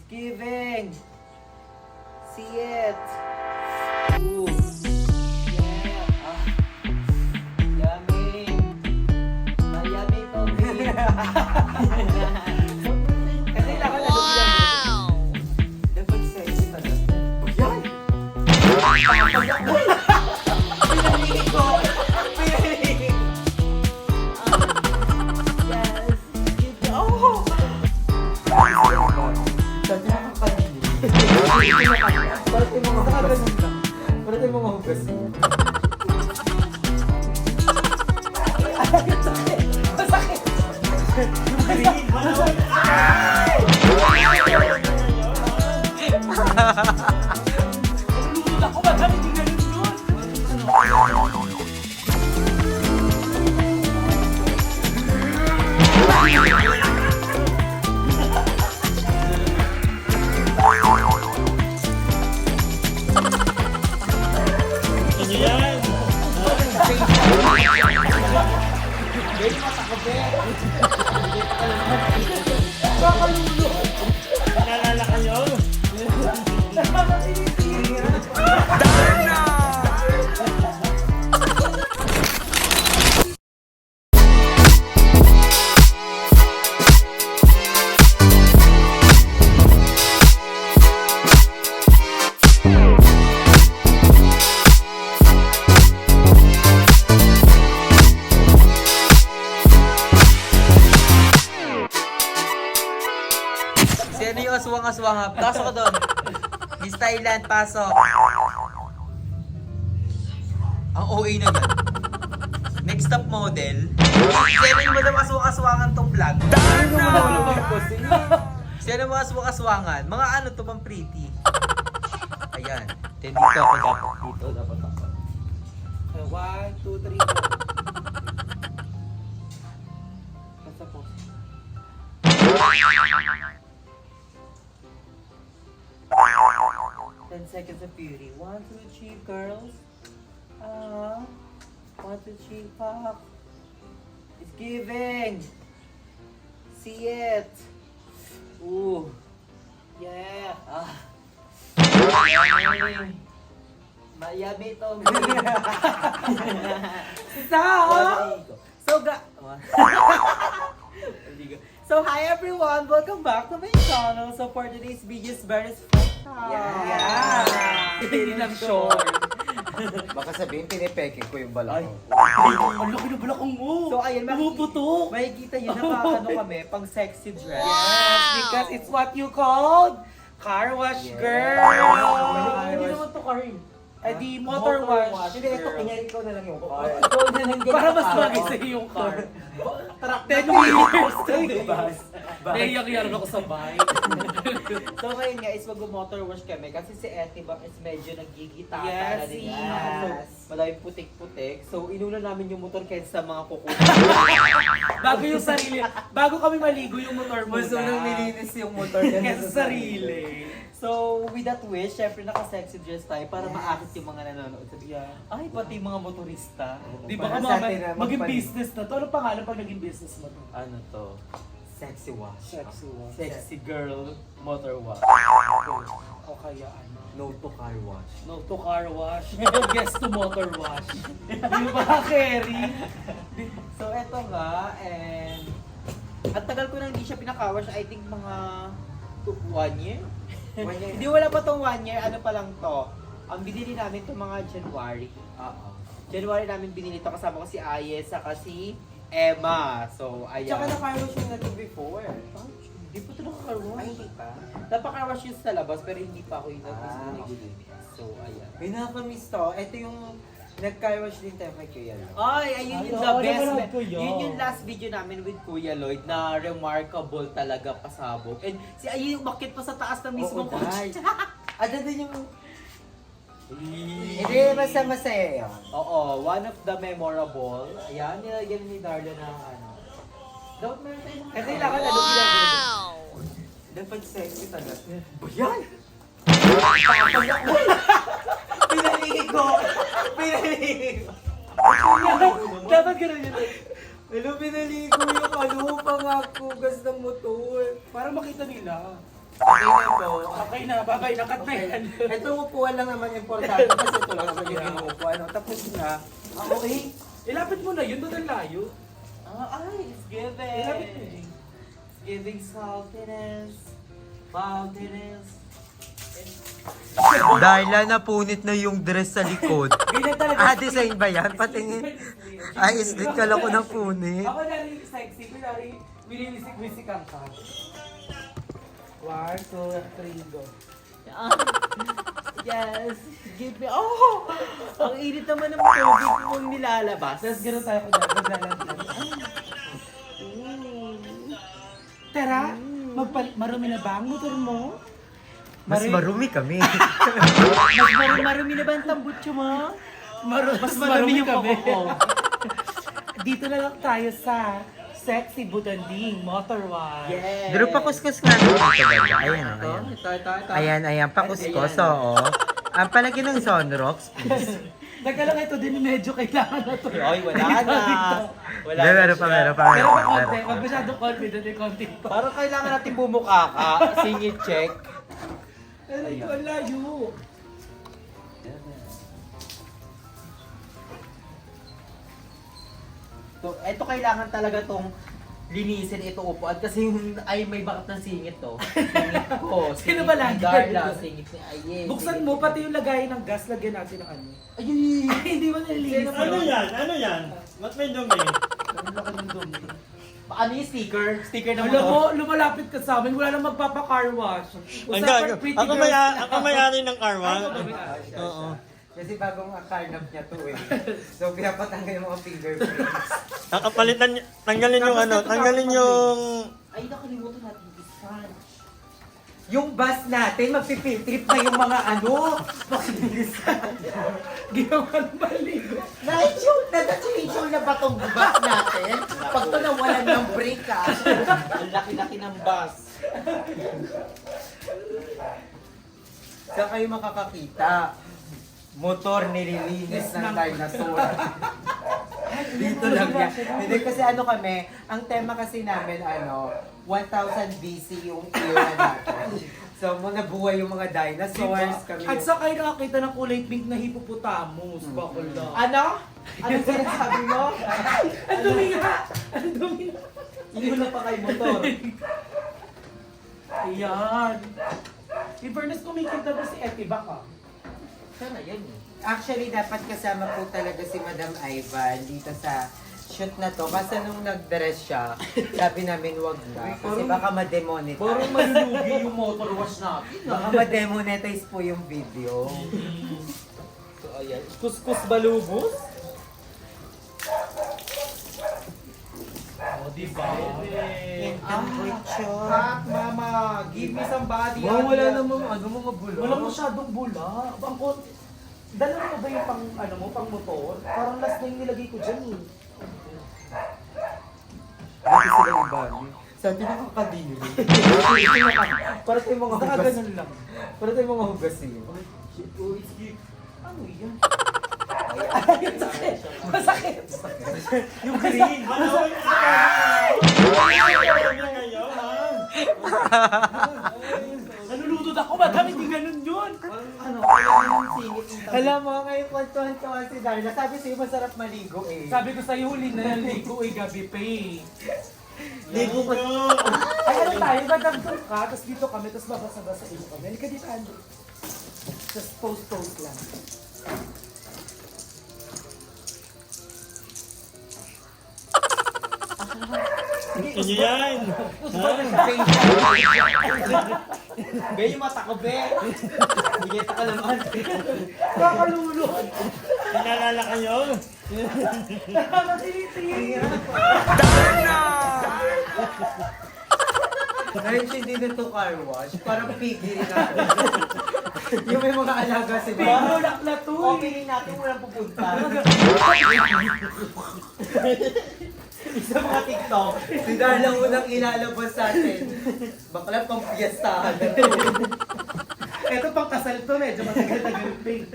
giving. See it. Ooh. Yeah. Yummy. Yummy to me. Kasi kailangan ano yan. Dapat sexy talaga. Yan! Pinalilig ko! Pinalilig! Yes! Oh! Parati mo mahugas. Masakit! Ako ba? Hindi ganun yun! Naalala kayo? Sino yung aswang-aswang? Pasok ka doon. Miss Thailand, pasok. Ang OA naman. Next top model. Sino mo daw aswang-aswangan tong vlog? Sino mo aswang-aswangan? Mga ano to, pang pretty. Ayan. Then dito ako dapat. Dito dapat ako. 1, 2, 3, 4. Basta po. 10 seconds of beauty. 1, 2, 3, girls. 1, 2, 3, pop. It's giving. See it. Ooh. Yeah. Yummy. Mayami to. So hi everyone, welcome back to my channel. So for today's video is very special. Yeah. Hindi lang short. Baka sabihin, pinipeke ko yung balak ko. Ang laki ng balakang mo! So ayun, Pumuputok! makikita nyo na ano kami, pang sexy dress. Yes, because it's what you called car wash Yes. girl! Hindi naman to car eh. Eh di motor wash. Hindi, ito, kunyari ikaw na lang yung car. Ikaw na lang din Para mas ang bagay tao. sa'yo yung car. Truck 10 na years! Bus. Naiyak-iyak ako sa bike. So ngayon nga is mag-motor wash kami kasi si Eti ba is medyo nagigitata Yes, na din. yes. So maraming putik-putik. So inuna namin yung motor kaysa sa mga kukuha. Bago yung sarili. Bago kami maligo yung motor muna. Gusto nang nilinis yung motor Kesa sa sarili. So with that wish, syempre naka-sexy dress tayo para maakit yung mga nanonood. Sabi, ay pati yung mga motorista. Di ba Para ka sa atin na maging magpalit. business na to? Ano pangalan pag naging business mo to? Ano to? Sexy wash. Sexy wash. Sexy girl motor wash. O kaya ano? No to car wash. No to car wash. Yes to motor wash. Di ba, Kerry? So eto nga, and at tagal ko nang hindi siya pinakawash, I think mga 1 year. 1 year. Hindi, wala pa tong 1 year, ano pa lang to. Ang binili namin to mga January. Oo. January namin binili to, kasama ko si Ayes, saka si Emma. So, ayan. Tsaka na-car wash yung natin before. Hindi po ito nakakarwash. Ay, hindi pa. Napakarwash yun sa labas, pero hindi pa ako yung Ah, naglinis. So, ayan. May nakakamiss to. Ito yung nag-car wash din tayo kay Kuya. Ay, ayun Ay, yung oo, the best. napanood ko yun. Yun yung last video namin with Kuya Lloyd na remarkable talaga pasabog. And si ayun umakyat pa sa taas ng mismong Oo, coach. At din yung... Hindi, basta masaya yun. Oo, one of the memorable. Ayan, nilagyan ni Darla ng ano. Dapat meron tayo mga... Kasi kailangan ano dapat sexy talaga. Yan! Pinalilig ko! Pinalilig ko! Dapat ganun yun. Ano, pinaligo yung ano, pangakugas ng motor. Para makita nila. Okay na po. Okay na, bye-bye, nakat na yan. Ito upuan lang naman importante kasi ito lang naman yung inuupuan. No? Tapos na. Okay. Ilapit mo na yun, doon ang layo. Ay, it's Ilapit mo giving. yun. It's giving saltiness. Saltiness. Dahil napunit na yung dress sa likod. Ganyan talaga. Design ba yan? Patingin. Islit ka lang ko ng punit. Ako na rin sexy, kunwari, winiwisik-wisik ang ka. 1, 2, 3, go. Yes. Give me. Oh! Ang init naman ng tubig mong nilalabas. Tapos gano'n tayo ko dyan, maglalagyan. Tara, marumi na ba ang motor mo? Mas marumi kami. Marumi na ba ang tambutso mo? Mas marumi kami. Dito na lang tayo sa Sexy Butanding Motor Wash. Yes. Pero pakuskus nga dito talaga. Ayan, Ito, ayan. ito. Ayan, pakuskus, oo. Ang palagi ng Sunrocks, please. Teka lang, ito din medyo kailangan na to. Ay, wala na. Wala Hindi, na meron pa, siya. meron pa. Pero pa konti, wag masyadong confident yung konti pa. Parang kailangan natin bumuka ka. Singit check. Pero ito ang layo. Ito kailangan talaga tong linisin ito upuan kasi yung ay may bakat ng singit to. Singit ko. Sino ba lagi? Darla, singit ni Aye. Buksan mo, pati yung lagayan ng gas, lagyan natin ng ano. Ayun. Ay, hindi mo nalilinis. Ano yan? Ano yan? Ba't may dumi? Ang laki ng dumi. Ano yung sticker? Sticker na Alam mo, lumalapit ka sa amin, wala nang magpapa-car wash. Ang Usapan gago. pretty Ako girls. may-ari ng karwan. Oo. Kasi bagong akarnap niya to eh. So pinapatanggal yung mga fingerprints. Kakapalitan, tanggalin yung ano, tanggalin yung... Ay, nakalimutan natin i-sponge. Yung bus natin, magpipiltrip na yung mga ano. Makibilisan. Ginawa ng maligo. Na-change na ba tong bus natin? Pag to nawalan ng brake ah. Ang laki-laki ng bus. Saan kayo makakakita? Motor nililinis ng dinosaur. Dito lang yan. Hindi kasi ano kami, ang tema kasi namin 1000 BC yung era natin. So mga buhay yung mga dinosaurs kami. At sa kayo nakakita ng kulay pink na hippopotamus. Bakula. Ano? Anong sinasabi mo? Ang dumi nga! Ang dumi nga! Hindi mo na pa kay motor. Ayan. In fairness, kumikita ba si Eti Baka? Sana yan eh. Actually, dapat kasama po talaga si Madam Ivan dito sa shoot na to. Kasi nung nag-dress siya, sabi namin wag na. Kasi baka ma-demonetize. Parang malulugi yung motor wash natin. Baka ma-demonetize po yung video. So ayan. Kuskus balubos? O, diba? Ah, mama, give me somebody. Wala namang mga bulo. Wala masyadong bula. Ang konti. Dala mo ba yung pang motor? Parang last na yung nilagay ko dyan eh. Dito sila iba. Sabi na kakadini. Para tayong mga Baka hugas. ganun lang. Para tayong mga hugasin. Ano yan? Ay, sakit! Masakit! Yung green. Nalulutod ako, madam, hindi ganun yun! Alam mo, ngayon kwentuhan-tuhan si Darla. Sabi sa'yo, masarap maligo eh. Sabi ko sa'yo, huli na yung ligo ay gabi pa eh. Ligo ko. Ay, ano tayo, dadagdag ka, tapos dito kami, tapos babasa-basa ilo kami. Halika dito, Andrew. Just post-post lang. Inyo yan! Be, yung mata ko, be. Bigyan ka naman. Kakalulod! Pinalala kayo? Nakakatinitingin! Ngayon hindi na to car wash. Parang piggy rin ako. Yung may mga alaga si Pero Mama. na to eh! Opening natin walang pupunta. Sa mga TikTok, si Darla unang ilalabas sa atin. Bakla pang piyestahan na to. Ito pang kasal to, medyo matagal-tagal pa eh.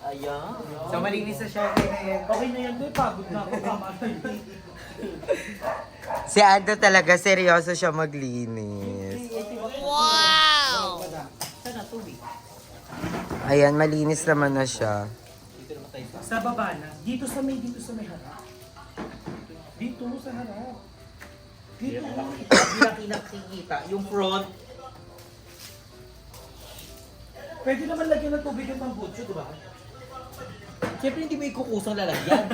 Ayan. So malinis na siya na yan. Okay na yan, doy. Pagod na ako. Tama na yun. Si Ando talaga seryoso siya maglinis. Ito Ayan, malinis naman na siya. Dito naman tayo sa... Sa baba na. Dito sa may harap. Dito sa harap. Dito. Hindi nakikita. Yung front. Pwede naman lagyan ng tubig yung tambutso, di ba? Siyempre hindi mo ikukusang lalagyan.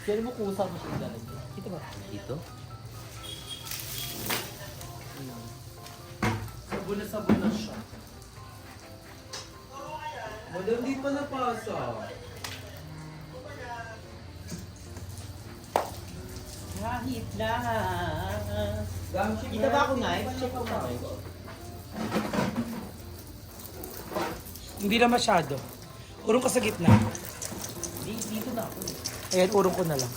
Siyempre mo kusang mo siya lalagyan. Dito ba? Dito? Sabon na siya. Madam, di pa napasa. Kahit na. Kita ba ako knife? Check ko na. Hindi na masyado. Urong ka sa gitna. Dito na ako. Ayan, urong ko na lang.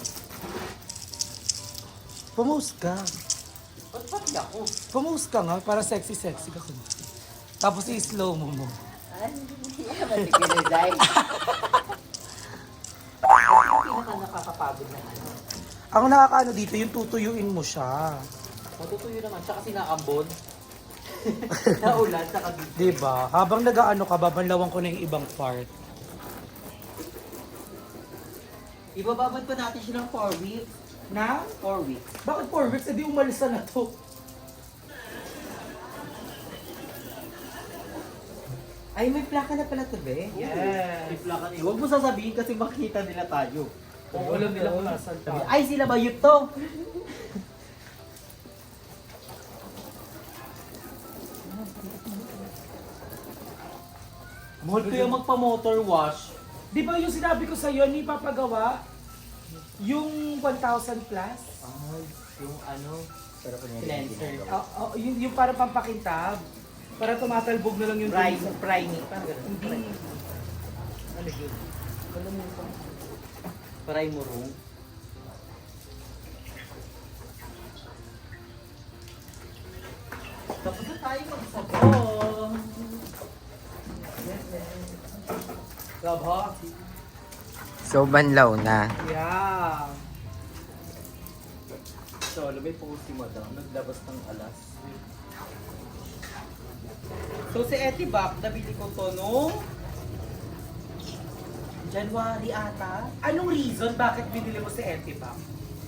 Pumose ka. Ba't pati ako? Pumose ka nga, para sexy-sexy ka. Tapos i-slow mo mo. Ay, matigilizay. Ang pinaka nakakapagod na ano. Ang nakakaano dito, yung tutuyuin mo siya. Matutuyo naman siya kasi naambon. Naulan, saka dito. Diba? Habang nag-ano ka, babanlawan ko na yung ibang part. Ibababad pa natin siya ng 4 weeks. Na? 4 weeks. Bakit 4 weeks? Edi umalis na to. Ay, may plaka na pala to, be. Yes. Iplakan eh. Huwag mo sasabihin kasi makita nila tayo. Kung alam nila kung nasan tayo. Ay, sila ba yun to? Mahal ko yung magpa-motor wash. Di ba yung sinabi ko sa'yo, ni papagawa? Yung 1,000 plus? Ay, yung ano, Cleanser. Yung para pampakintab. Para tumatalbog na lang yung priming. Parang ganun. Hindi. Ano yun? Primer room. Tapos na tayo magsabon. Gaba. So, banlaw na. Yeah. So, lumay po si Madam. Naglabas ng alas. So, si Etibac, nabili ko to nung January ata. Anong reason bakit binili mo si Etipac?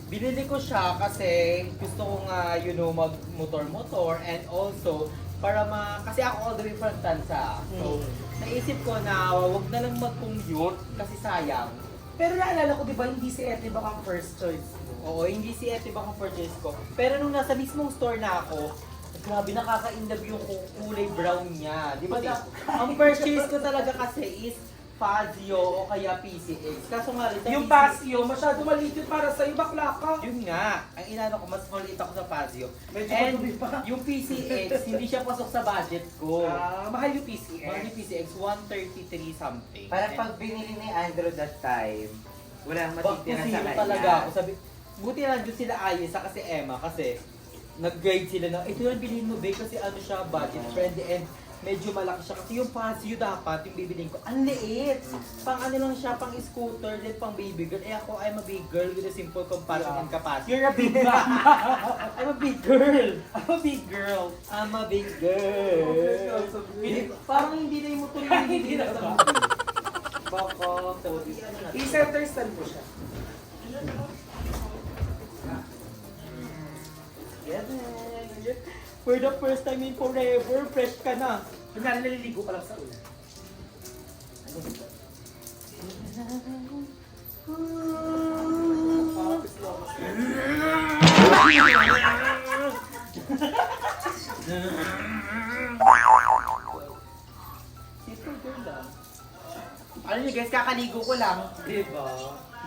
Binili ko siya kasi gusto ko nga, mag-motor-motor and also para kasi ako all the way from Tansa. So, naisip ko na wag na lang mag-commute kasi sayang. Pero naalala ko, di ba, hindi si Etipac ang first choice mo? Oo, hindi si Etibac ang purchase ko. Pero nung nasa mismong store na ako, grabe nakaka-inlove yung kulay brown niya. Di ba? Ang purchase ko talaga kasi is Fazio o kaya PCX. Kaso nga rin, Yung Pasio, masyado maliit yun para sa'yo, bakla ka. yun nga, ang inano ko, mas maliit ako sa Fazio. Medyo And matuloy pa. yung PCX, hindi siya pasok sa budget ko. Mahal yung PCX. Mahal yung PCX, 133 something. Para pag binili ni Andrew that time, walang Back to matitira sa zero kanya. talaga ako. Sabi, buti na doon sila ayos sa kasi Emma kasi nag-guide sila na ito yung bilhin mo, babe, kasi ano siya, budget friendly and medyo malaki siya. Kasi yung Pasio dapat, yung bibilin ko, ang liit. Pang ano lang siya, pang scooter, then pang baby girl. Eh ako, I'm a big girl with a simple comparison and capacity. You're a big man. I'm a big girl. I'm a big girl. I'm a big girl. Hindi, parang hindi na yung motor yung Hindi na sa ba? baka, sorry. Ano na? I-center stand ko siya. For the first time in forever, fresh ka na. Kunyari, naliligo ka lang sa ulan. Simple girl lang. Ano niyo guys, kakaligo ko lang. Diba?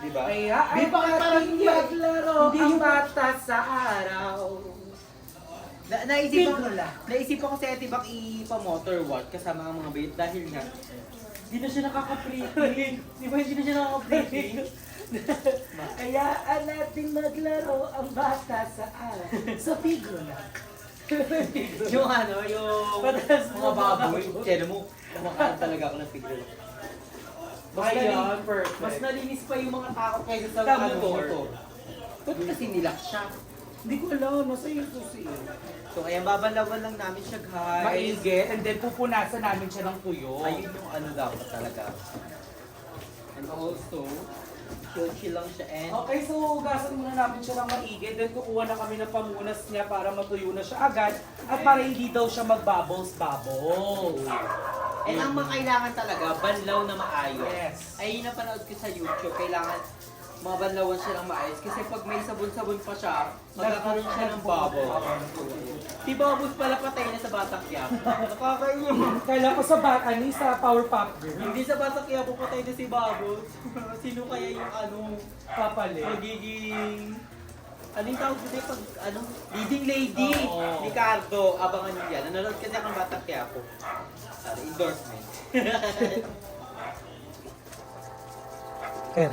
Diba? Kaya ay Di ba parang ating maglaro hindi ang yung- bata sa araw. Naisip ko, Pigula. naisip ko kasi Etibac ipa-motor walk kasama ang mga bayit dahil nga hindi na siya nakaka-pretty. Di ba hindi na siya nakaka-pretty? Kaya nating maglaro ang bata sa araw. Sa Pigula. Yung ano, yung Patas mga mo, baboy. baboy. Kaya mo, kumakain talaga ako ng figure. Ayan, perfect. Mas nalinis pa yung mga tao kaysa sa Tama ano to. motor. Ba't kasi nilak siya? Hindi ko alam, nasa yung susi. So, ayan, babalawan lang namin siya, guys. Maigi, and then pupunasan namin siya ng tuyo. Ayun yung ano dapat talaga. And also, chill lang siya and Okay, so hugasan muna namin siya ng maigi, then kukuha na kami ng pamunas niya para matuyo na siya agad at para hindi daw siya mag-bubbles-bubbles. And ang makailangan talaga, banlaw na maayos. Yes. Ay, yung napanood ko sa YouTube, kailangan mabanlawan siya ng maayos. Kasi pag may sabon-sabon pa siya, magkakaroon siya ng bubble. Si Bubbles pala patay na sa Batang Quiapo. Nakakaiyak. Kailan ko sa bakani sa Power Pop Girl, Hindi sa Batang Quiapo patay na si Bubbles. Sino kaya yung papalit. magiging... Ano yung tawag dito pag leading lady Oo. ni Cardo. Abangan niyo yan. Nanonood kasi akong Batang Quiapo. Sorry, endorsement. Ken.